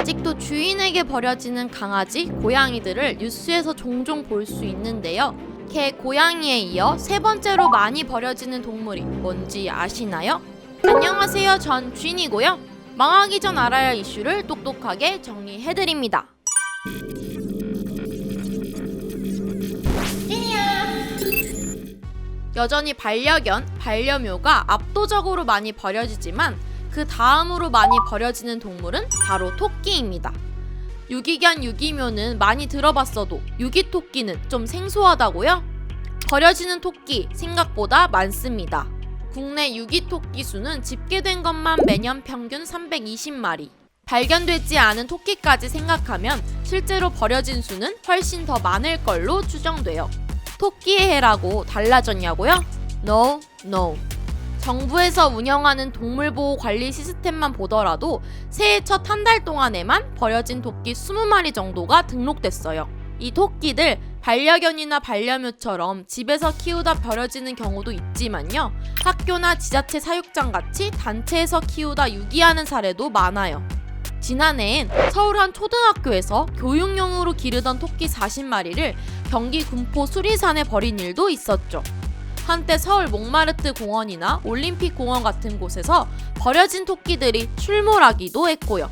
아직도 주인에게 버려지는 강아지, 고양이들을 뉴스에서 종종 볼 수 있는데요. 개, 고양이에 이어 세 번째로 많이 버려지는 동물이 뭔지 아시나요? 안녕하세요. 전 쥔이고요. 망하기 전 알아야 할 이슈를 똑똑하게 정리해드립니다. 여전히 반려견, 반려묘가 압도적으로 많이 버려지지만 그 다음으로 많이 버려지는 동물은 바로 토끼입니다. 유기견, 유기묘는 많이 들어봤어도 유기토끼는 좀 생소하다고요? 버려지는 토끼 생각보다 많습니다. 국내 유기토끼 수는 집계된 것만 매년 평균 320마리. 발견되지 않은 토끼까지 생각하면 실제로 버려진 수는 훨씬 더 많을 걸로 추정돼요. 토끼의 해라고 달라졌냐고요? No, no. 정부에서 운영하는 동물보호 관리 시스템만 보더라도 새해 첫 한 달 동안에만 버려진 토끼 20마리 정도가 등록됐어요. 이 토끼들 반려견이나 반려묘처럼 집에서 키우다 버려지는 경우도 있지만요. 학교나 지자체 사육장 같이 단체에서 키우다 유기하는 사례도 많아요. 지난해엔 서울 한 초등학교에서 교육용으로 기르던 토끼 40마리를 경기 군포 수리산에 버린 일도 있었죠. 한때 서울 몽마르트 공원이나 올림픽 공원 같은 곳에서 버려진 토끼들이 출몰하기도 했고요.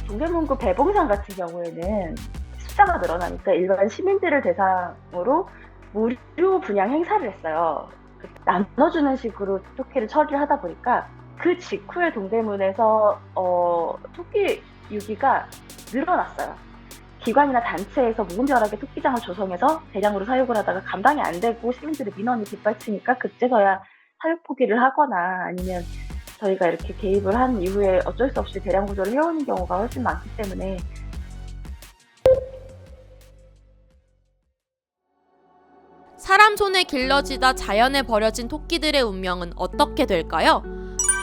동대문구 배봉산 같은 경우에는 숫자가 늘어나니까 일반 시민들을 대상으로 무료 분양 행사를 했어요. 나눠주는 식으로 토끼를 처리를 하다 보니까 그 직후에 동대문에서 토끼 유기가 늘어났어요. 기관이나 단체에서 무분별하게 토끼장을 조성해서 대량으로 사육을 하다가 감당이 안 되고 시민들의 민원이 빗발치니까 그때서야 사육 포기를 하거나 아니면 저희가 이렇게 개입을 한 이후에 어쩔 수 없이 대량 구조를 해오는 경우가 훨씬 많기 때문에 사람 손에 길러지다 자연에 버려진 토끼들의 운명은 어떻게 될까요?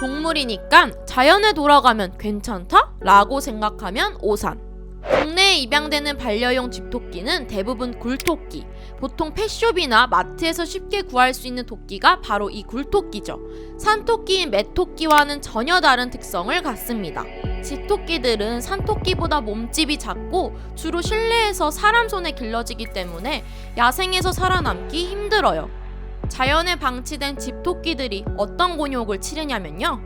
동물이니까 자연에 돌아가면 괜찮다? 라고 생각하면 오산. 국내에 입양되는 반려용 집토끼는 대부분 굴토끼. 보통 펫숍이나 마트에서 쉽게 구할 수 있는 토끼가 바로 이 굴토끼죠. 산토끼인 매토끼와는 전혀 다른 특성을 갖습니다. 집토끼들은 산토끼보다 몸집이 작고 주로 실내에서 사람 손에 길러지기 때문에 야생에서 살아남기 힘들어요. 자연에 방치된 집토끼들이 어떤 곤욕을 치르냐면요.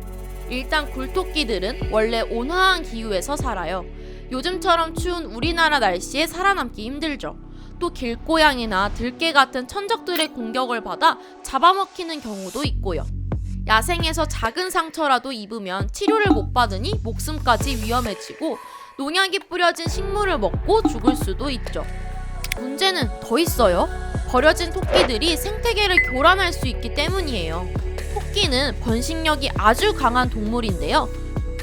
일단 굴토끼들은 원래 온화한 기후에서 살아요. 요즘처럼 추운 우리나라 날씨에 살아남기 힘들죠. 또 길고양이나 들개 같은 천적들의 공격을 받아 잡아먹히는 경우도 있고요. 야생에서 작은 상처라도 입으면 치료를 못 받으니 목숨까지 위험해지고 농약이 뿌려진 식물을 먹고 죽을 수도 있죠. 문제는 더 있어요. 버려진 토끼들이 생태계를 교란할 수 있기 때문이에요. 토끼는 번식력이 아주 강한 동물인데요.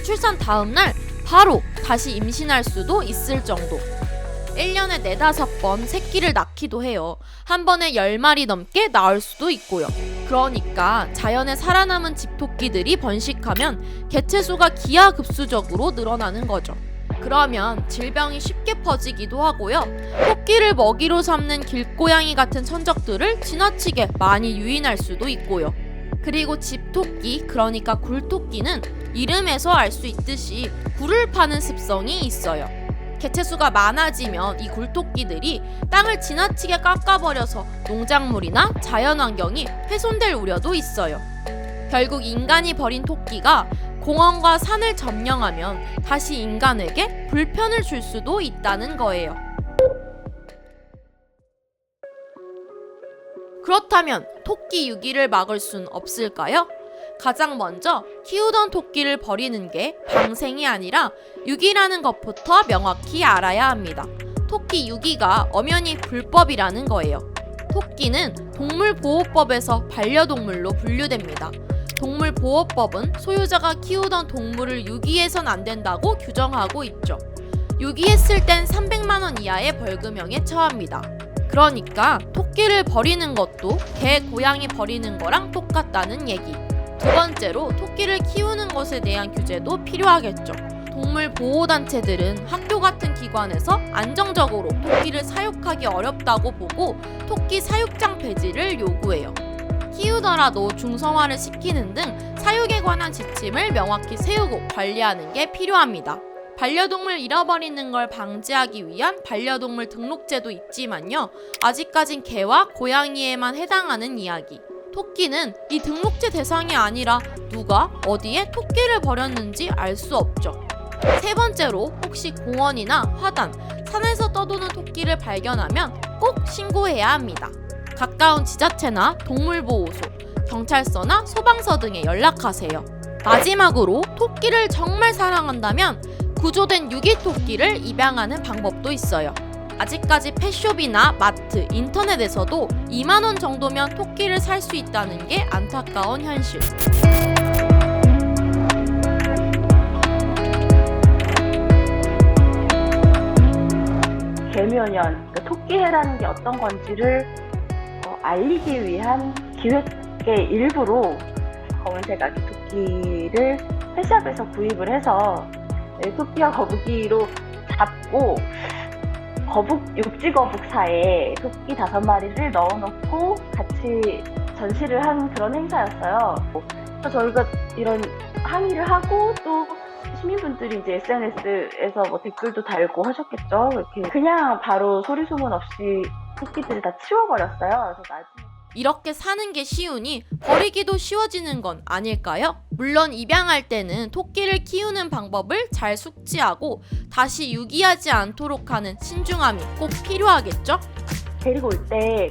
출산 다음 날 바로 다시 임신할 수도 있을 정도. 1년에 4-5번 새끼를 낳기도 해요. 한 번에 10마리 넘게 낳을 수도 있고요. 그러니까 자연에 살아남은 집토끼들이 번식하면 개체수가 기하급수적으로 늘어나는 거죠. 그러면 질병이 쉽게 퍼지기도 하고요. 토끼를 먹이로 삼는 길고양이 같은 천적들을 지나치게 많이 유인할 수도 있고요. 그리고 집토끼, 그러니까 굴토끼는 이름에서 알 수 있듯이 굴을 파는 습성이 있어요. 개체수가 많아지면 이 굴토끼들이 땅을 지나치게 깎아버려서 농작물이나 자연환경이 훼손될 우려도 있어요. 결국 인간이 버린 토끼가 공원과 산을 점령하면 다시 인간에게 불편을 줄 수도 있다는 거예요. 그렇다면 토끼 유기를 막을 순 없을까요? 가장 먼저 키우던 토끼를 버리는 게 방생이 아니라 유기라는 것부터 명확히 알아야 합니다. 토끼 유기가 엄연히 불법이라는 거예요. 토끼는 동물보호법에서 반려동물로 분류됩니다. 동물보호법은 소유자가 키우던 동물을 유기해선 안 된다고 규정하고 있죠. 유기했을 땐 300만 원 이하의 벌금형에 처합니다. 그러니까 토끼를 버리는 것도 개, 고양이 버리는 거랑 똑같다는 얘기. 두 번째로 토끼를 키우는 것에 대한 규제도 필요하겠죠. 동물보호단체들은 학교 같은 기관에서 안정적으로 토끼를 사육하기 어렵다고 보고 토끼 사육장 폐지를 요구해요. 키우더라도 중성화를 시키는 등 사육에 관한 지침을 명확히 세우고 관리하는 게 필요합니다. 반려동물 잃어버리는 걸 방지하기 위한 반려동물 등록제도 있지만요. 아직까진 개와 고양이에만 해당하는 이야기. 토끼는 이 등록제 대상이 아니라 누가 어디에 토끼를 버렸는지 알 수 없죠. 세 번째로 혹시 공원이나 화단, 산에서 떠도는 토끼를 발견하면 꼭 신고해야 합니다. 가까운 지자체나 동물보호소, 경찰서나 소방서 등에 연락하세요. 마지막으로 토끼를 정말 사랑한다면 구조된 유기토끼를 입양하는 방법도 있어요. 아직까지 펫숍이나 마트, 인터넷에서도 2만원 정도면 토끼를 살 수 있다는 게 안타까운 현실. 개묘년, 그러니까 토끼해라는 게 어떤 건지를 알리기 위한 기획의 일부로 검은색 아기 토끼를 펫샵에서 구입을 해서 토끼와 거북이로 잡고 육지거북사에 토끼 5마리를 넣어놓고 같이 전시를 한 그런 행사였어요. 그래서 저희가 이런 항의를 하고 또 시민분들이 이제 SNS에서 뭐 댓글도 달고 하셨겠죠. 이렇게 그냥 바로 소리 소문 없이 토끼들을 다 치워버렸어요. 그래서 나중에 이렇게 사는 게 쉬우니 버리기도 쉬워지는 건 아닐까요? 물론 입양할 때는 토끼를 키우는 방법을 잘 숙지하고 다시 유기하지 않도록 하는 신중함이 꼭 필요하겠죠? 데리고 올 때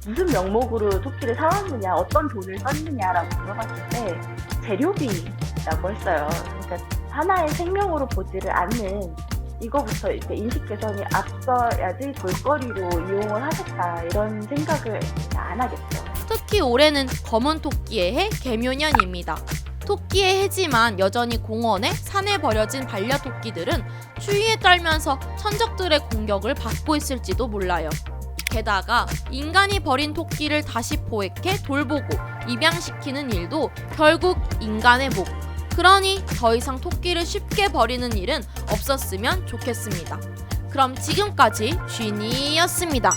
무슨 명목으로 토끼를 사왔느냐, 어떤 돈을 썼느냐라고 물어봤을 때 재료비라고 했어요. 그러니까 하나의 생명으로 보지를 않는 이거부터 이렇게 인식 개선이 앞서야지 볼거리로 이용을 하겠다 이런 생각을 안 하겠죠. 특히 올해는 검은 토끼의 해 개묘년입니다. 토끼의 해지만 여전히 공원에 산에 버려진 반려토끼들은 추위에 떨면서 천적들의 공격을 받고 있을지도 몰라요. 게다가 인간이 버린 토끼를 다시 포획해 돌보고 입양시키는 일도 결국 인간의 목. 그러니 더 이상 토끼를 쉽게 버리는 일은 없었으면 좋겠습니다. 그럼 지금까지 쥐니였습니다.